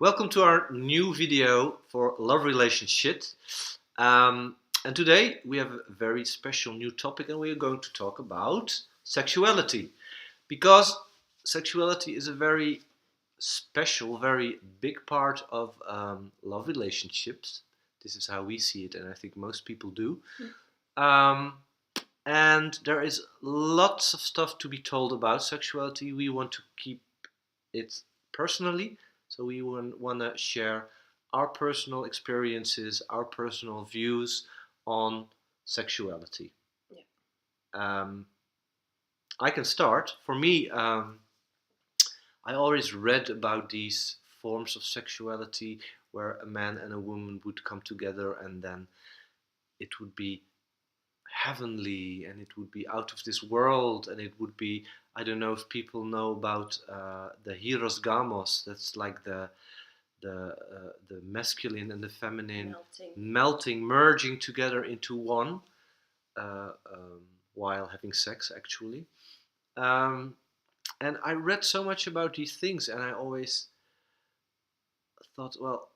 Welcome to our new video for Love Relationship. And today we have a very special new topic, and we are going to talk about sexuality. Because sexuality is a very special, very big part of love relationships. This is how we see it, and I think most people do. And there is lots of stuff to be told about sexuality. We want to keep it personally. So we want to share our personal experiences, our personal views on sexuality. Yeah. I can start. For me, I always read about these forms of sexuality where a man and a woman would come together and then it would be heavenly and it would be out of this world and it would be, I don't know if people know about the hieros gamos. That's like the masculine and the feminine melting, merging together into one while having sex, actually. And I read so much about these things, and I always thought, well,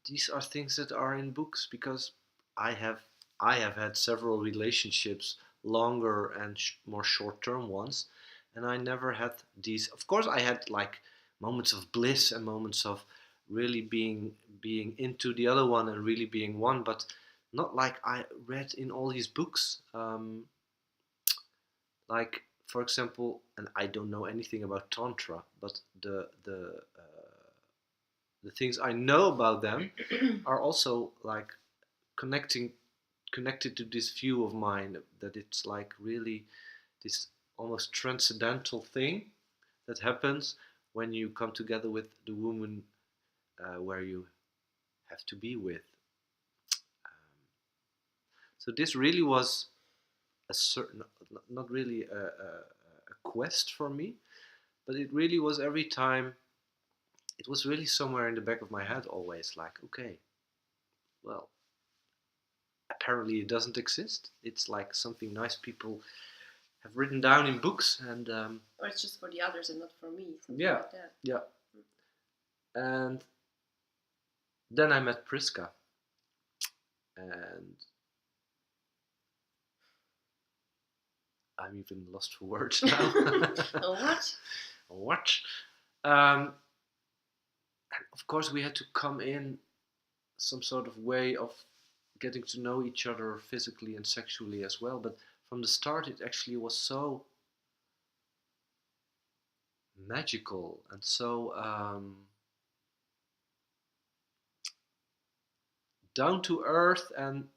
these are things that are in books, because I have had several relationships, longer and more short-term ones, and I never had these. Of course, I had like moments of bliss and moments of really being into the other one and really being one, but not like I read in all these books. Like, for example, and I don't know anything about Tantra, but the things I know about them are also like connected to this view of mine, that it's like really this almost transcendental thing that happens when you come together with the woman where you have to be with. So this really was a certain, not really a quest for me, but it really was every time. It was really somewhere in the back of my head always, like, okay, well, apparently it doesn't exist. It's like something nice people have written down in books, and or it's just for the others and not for me. Yeah, like that. Yeah. And then I met Priska, and I'm even lost for words now. What? What? And of course, we had to come in some sort of way of getting to know each other physically and sexually as well. But from the start, it actually was so magical and so down to earth and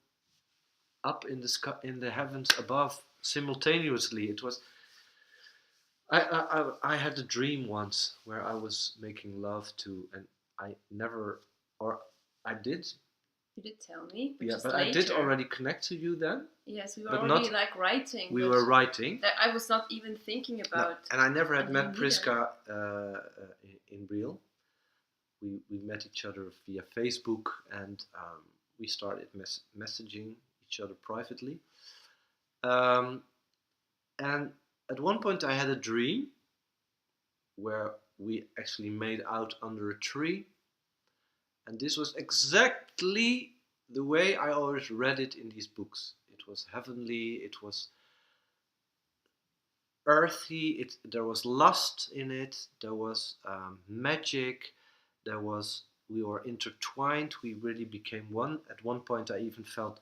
up in the sky, in the heavens above, simultaneously. It was. I had a dream once where I was making love to, and I never, or I did. You did tell me, Yeah, but later. I did already connect to you then. Yes, we were already like writing. We were writing. I was not even thinking about. No, and I never had met Priska in real. We met each other via Facebook, and we started messaging each other privately. And at one point I had a dream where we actually made out under a tree, and this was exactly the way I always read it in these books. It was heavenly, it was earthy, there was lust in it, there was magic, we were intertwined, we really became one. At one point I even felt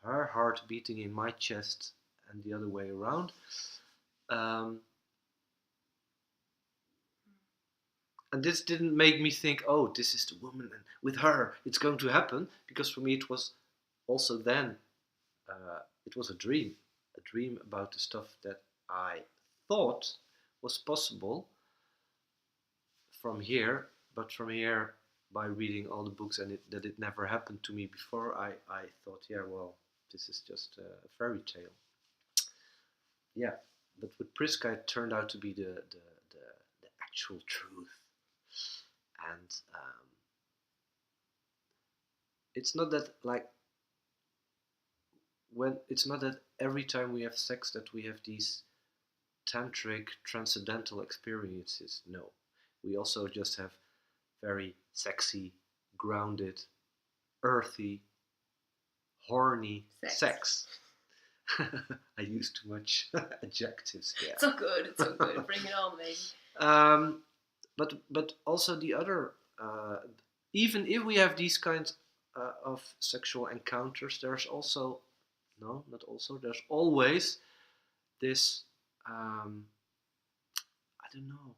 her heart beating in my chest and the other way around. And this didn't make me think, oh, this is the woman, and with her it's going to happen, because for me it was also then, it was a dream about the stuff that I thought was possible from here, but from here, by reading all the books and that it never happened to me before, I thought, yeah, well, this is just a fairy tale. Yeah, but with Priska it turned out to be the actual truth. And it's not that it's not that every time we have sex that we have these tantric transcendental experiences. No, we also just have very sexy, grounded, earthy, horny sex. I use too much adjectives here. It's so good. It's so good. Bring it on, baby. But also the other, even if we have these kinds of sexual encounters, there's also there's always this. I don't know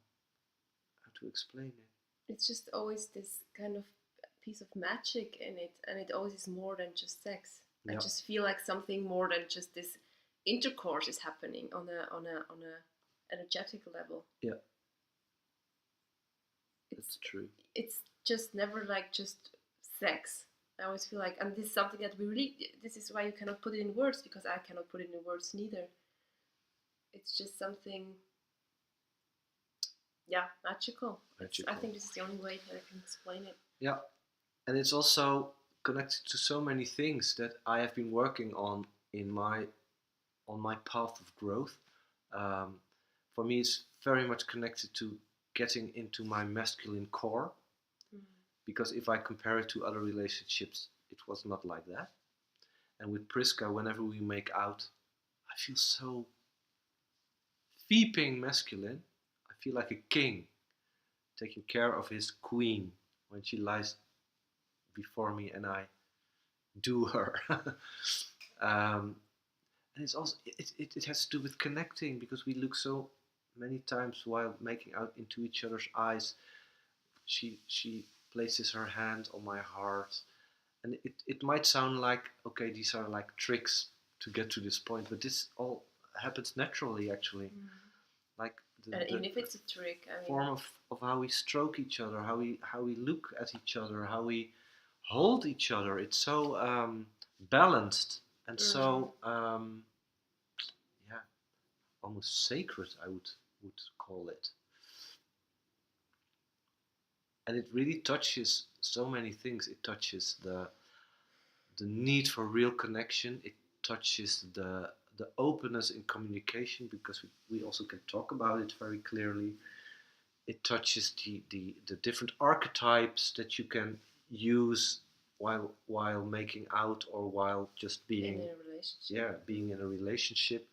how to explain it. It's just always this kind of piece of magic in it, and it always is more than just sex. I just feel like something more than just this intercourse is happening on a energetic level. Yeah, it's true. It's just never like just sex. I always feel like, and this is something that this is why you cannot put it in words, because I cannot put it in words neither. It's just something, magical. I think this is the only way that I can explain it. Yeah, and it's also connected to so many things that I have been working on on my path of growth. For me, it's very much connected to getting into my masculine core, because if I compare it to other relationships, it was not like that. And with Priska, whenever we make out, I feel so peeping masculine. I feel like a king taking care of his queen when she lies before me and I do her. And it's also it has to do with connecting, because we look so many times while making out into each other's eyes. She places her hand on my heart, and it might sound like, okay, these are like tricks to get to this point, but this all happens naturally, actually. Like even if it's a trick, I mean, form of how we stroke each other, how we look at each other, how we hold each other. It's so balanced and so almost sacred, I would call it. And it really touches so many things. It touches the need for real connection. It touches the openness in communication, because we also can talk about it very clearly. It touches the different archetypes that you can use while making out, or while just being in a relationship. Being in a relationship.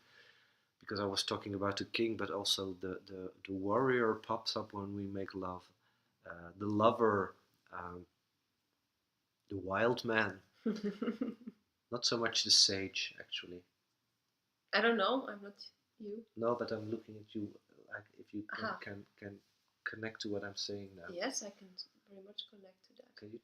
Because I was talking about the king, but also the warrior pops up when we make love. The lover, the wild man. Not so much the sage, actually. I don't know. I'm not you. No, but I'm looking at you, like if you can connect to what I'm saying now. Yes, I can very much connect to that. Can you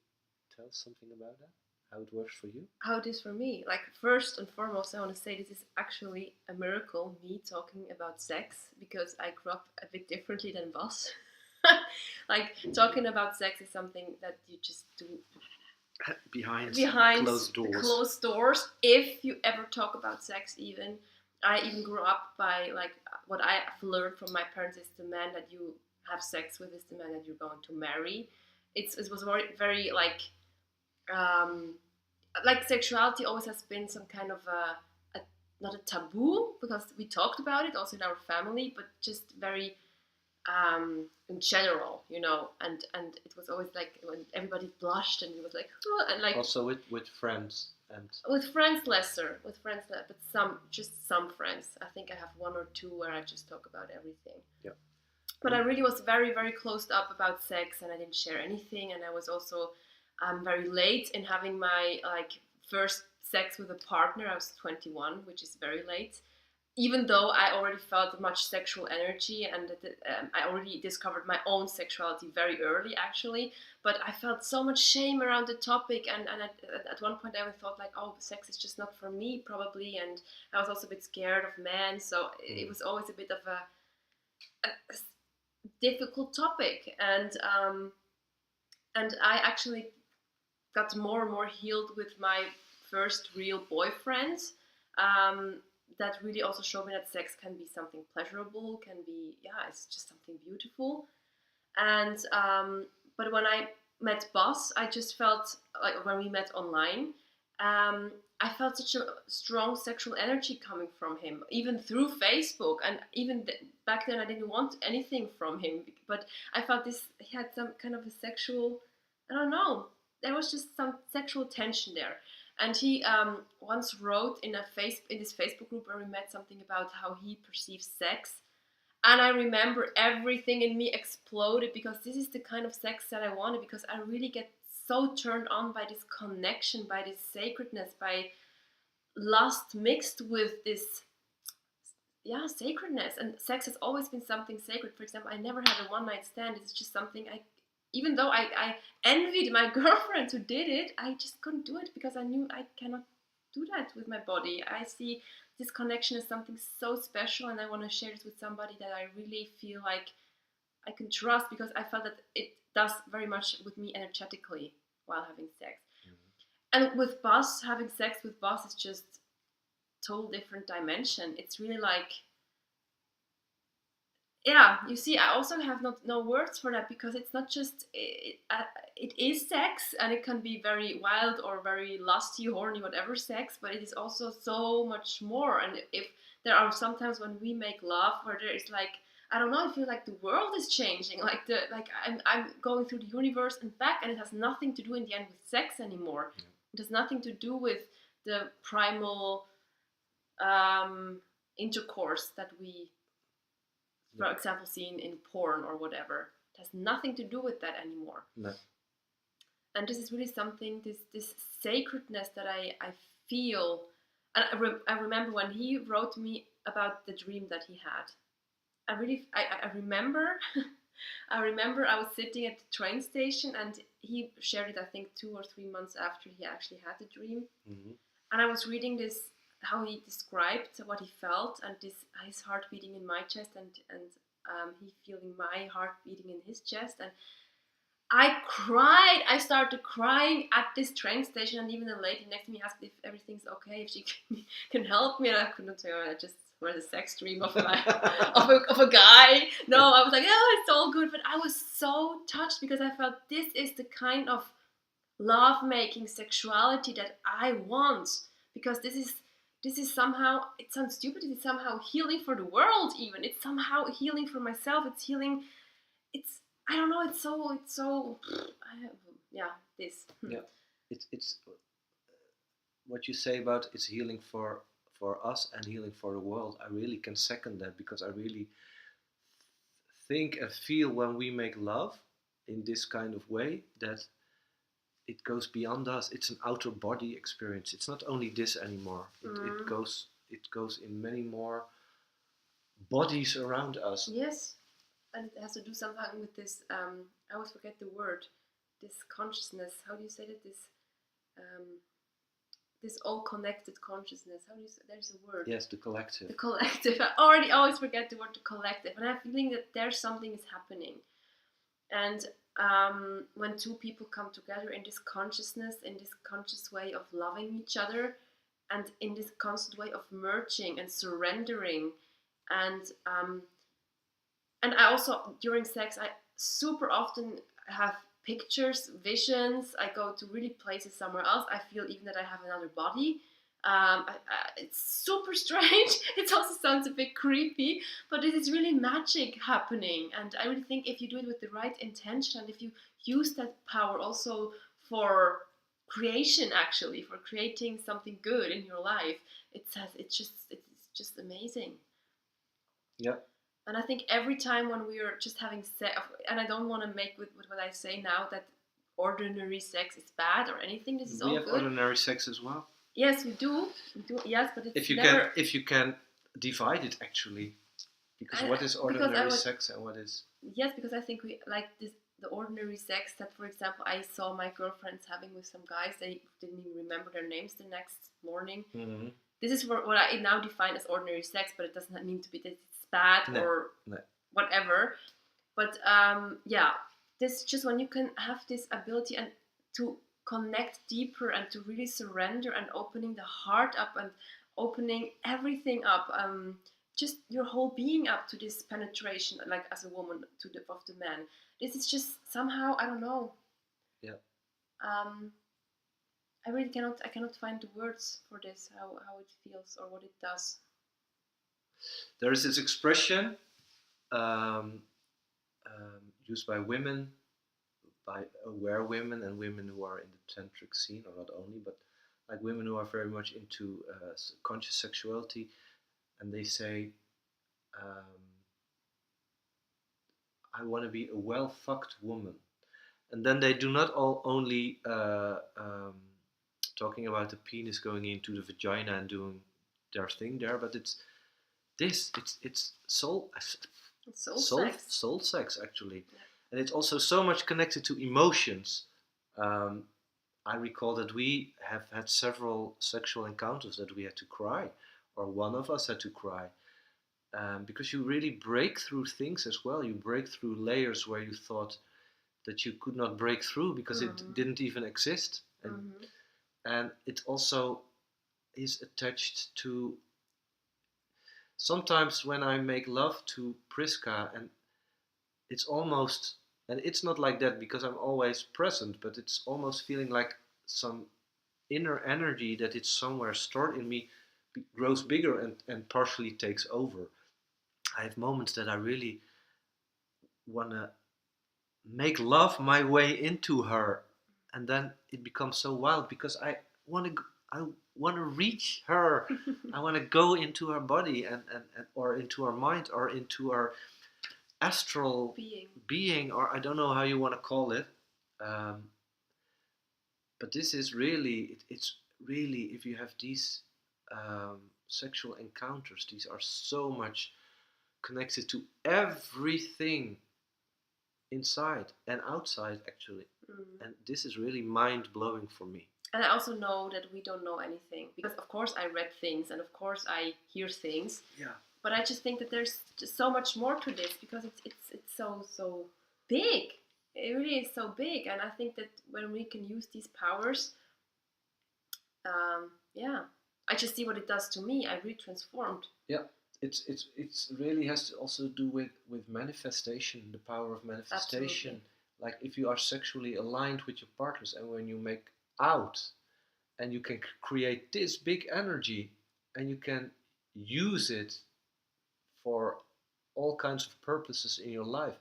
tell something about that? How it works for you? How it is for me? Like, first and foremost, I want to say this is actually a miracle, me talking about sex, because I grew up a bit differently than Bas. Like, talking about sex is something that you just do behind closed doors. If you ever talk about sex, I even grew up by, like, what I have learned from my parents is the man that you have sex with is the man that you're going to marry. It was very, very like sexuality always has been some kind of not a taboo, because we talked about it also in our family, but just very in general, and it was always like when everybody blushed and it was like, oh, and like also with friends and with friends lesser, but some friends. I think I have one or two where I just talk about everything. Yeah. But I really was very, very closed up about sex, and I didn't share anything, and I was also very late in having my first sex with a partner. I was 21, which is very late. Even though I already felt much sexual energy, and I already discovered my own sexuality very early, actually. But I felt so much shame around the topic, and at one point I even thought like, oh, sex is just not for me, probably. And I was also a bit scared of men, so it was always a bit of a difficult topic. And I actually got more and more healed with my first real boyfriend. That really also showed me that sex can be something pleasurable, it's just something beautiful. And but when I met Bas, I just felt like when we met online, I felt such a strong sexual energy coming from him, even through Facebook. And even back then, I didn't want anything from him, but I felt he had some kind of a sexual, I don't know, there was just some sexual tension there. And he once wrote in this Facebook group where we met something about how he perceives sex. And I remember everything in me exploded, because this is the kind of sex that I wanted, because I really get so turned on by this connection, by this sacredness, by lust mixed with this, yeah, sacredness. And sex has always been something sacred. For example, I never had a one night stand. It's just something even though I envied my girlfriends who did it, I just couldn't do it, because I knew I cannot do that with my body. I see this connection as something so special, and I want to share this with somebody that I really feel like I can trust, because I felt that it does very much with me energetically while having sex. And with Bas, having sex with Bas is just total different dimension. It's really like, yeah, you see, I also have no words for that, because it's not just, it is sex, and it can be very wild or very lusty, horny, whatever sex, but it is also so much more. And if there are sometimes when we make love where there is like, I don't know, I feel like the world is changing, like I'm going through the universe and back, and it has nothing to do in the end with sex anymore. It has nothing to do with the primal intercourse that we, for example, seen in porn or whatever. It has nothing to do with that anymore. No. And this is really something, this sacredness that I feel. And I remember when he wrote me about the dream that he had. I remember I remember I was sitting at the train station, and he shared it, I think, 2 or 3 months after he actually had the dream. Mm-hmm. And I was reading this, how he described what he felt, and his heart beating in my chest, and he feeling my heart beating in his chest. And I cried. I started crying at this train station, and even the lady next to me asked if everything's okay, if she can help me, and I couldn't say, I just were the sex dream of a guy. No, I was like, oh, it's all good. But I was so touched, because I felt this is the kind of love-making sexuality that I want, because this is somehow, it sounds stupid, it's somehow healing for the world. Even it's somehow healing for myself. It's healing. It's, I don't know. It's so. Yeah. This. Yeah. It's what you say about it's healing for us and healing for the world. I really can second that, because I really think and feel when we make love in this kind of way that it goes beyond us. It's an outer body experience. It's not only this anymore. It goes in many more bodies around us. Yes, and it has to do something with this. I always forget the word. This consciousness. How do you say that? This all connected consciousness. How do you say? There's a word. Yes, the collective. The collective. I always forget the word, the collective, and I have a feeling that there's something is happening, and when two people come together in this consciousness, in this conscious way of loving each other, and in this constant way of merging and surrendering, and I also, during sex, I super often have pictures, visions. I go to really places somewhere else. I feel even that I have another body. It's super strange. It also sounds a bit creepy, but it is really magic happening. And I really think if you do it with the right intention, if you use that power also for creation, actually, for creating something good in your life, it's just amazing. Yeah. And I think every time when we are just having sex, and I don't want to make with what I say now that ordinary sex is bad or anything. This is all good. We have ordinary sex as well. Yes, we do. Yes, but it's if you can divide it actually, because what is ordinary sex and what is? Yes, because I think we like this. The ordinary sex that, for example, I saw my girlfriends having with some guys. They didn't even remember their names the next morning. Mm-hmm. This is what I now define as ordinary sex, but it does not mean to be that it's bad or whatever. But yeah, this is just when you can have this ability and to connect deeper and to really surrender and opening the heart up and opening everything up, just your whole being up to this penetration, like as a woman of the man. This is just somehow, I don't know. Yeah. I cannot find the words for this, how it feels or what it does. There is this expression um, used by women, by aware women and women who are in the tantric scene, or not only, but like women who are very much into conscious sexuality, and they say, I want to be a well-fucked woman. And then they do not all only talking about the penis going into the vagina and doing their thing there, but it's soul It's soul sex actually, and it's also so much connected to emotions. I recall that we have had several sexual encounters that we had to cry, or one of us had to cry, because you really break through things as well. You break through layers where you thought that you could not break through because it didn't even exist, and it also is attached to. Sometimes when I make love to Priska, and it's almost, and it's not like that because I'm always present, but it's almost feeling like some inner energy that it's somewhere stored in me grows bigger and partially takes over. I have moments that I really want to make love my way into her, and then it becomes so wild because I want to reach her. I want to go into her body and or into her mind or into her astral being, or I don't know how you want to call it. But this is really, it's really, if you have these sexual encounters, these are so much connected to everything inside and outside actually. And this is really mind-blowing for me. And I also know that we don't know anything, because of course I read things and of course I hear things. Yeah. But I just think that there's just so much more to this, because it's so big. It really is so big, and I think that when we can use these powers, I just see what it does to me. I really transformed. Yeah, it's really has to also do with manifestation, the power of manifestation. Absolutely. Like if you are sexually aligned with your partners, and when you make out, and you can create this big energy, and you can use it for all kinds of purposes in your life.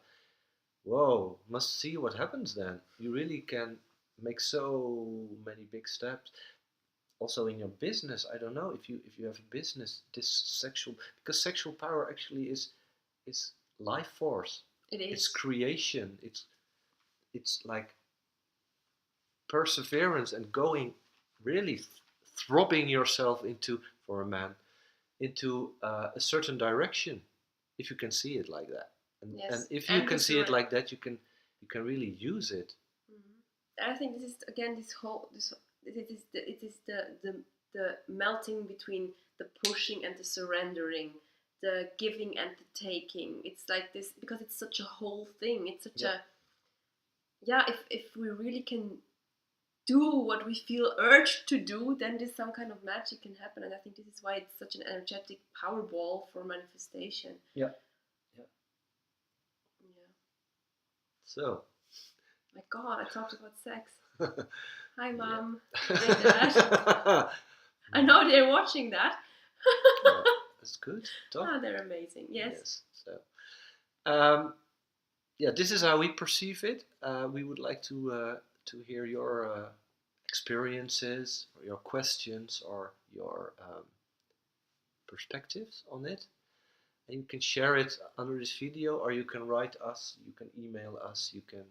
Whoa, must see what happens then. You really can make so many big steps. Also in your business, I don't know if you have a business, this sexual, because sexual power actually is life force. It is. It's creation. It's like perseverance and going really throbbing yourself into, for a man, into a certain direction, if you can see it like that. And if you can see it like that, you can really use it. I think this is again it is the melting between the pushing and the surrendering, the giving and the taking. It's like this because it's such a whole thing. It's such a if we really can do what we feel urged to do, then there's some kind of magic can happen. And I think this is why it's such an energetic power ball for manifestation. Yeah. So. My God, I talked about sex. Hi, Mom. Dad. I know they're watching that. That's good. They're amazing. Yes. So, this is how we perceive it. We would like to hear your experiences, or your questions, or your perspectives on it. And you can share it under this video, or you can write us, you can email us, you can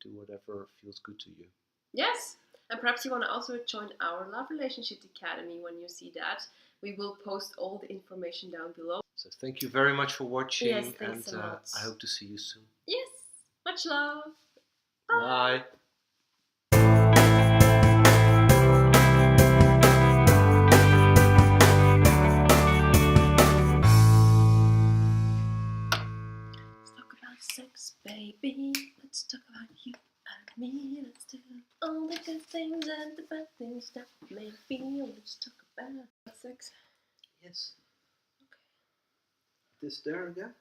do whatever feels good to you. Yes, and perhaps you want to also join our Love Relationship Academy. When you see that, we will post all the information down below. So thank you very much for watching. Yes, thanks and a lot. I hope to see you soon. Yes, much love. Bye. Sex, baby. Let's talk about you and me. Let's do all the good things and the bad things that may feel. Let's talk about sex. Yes. Okay. This there again?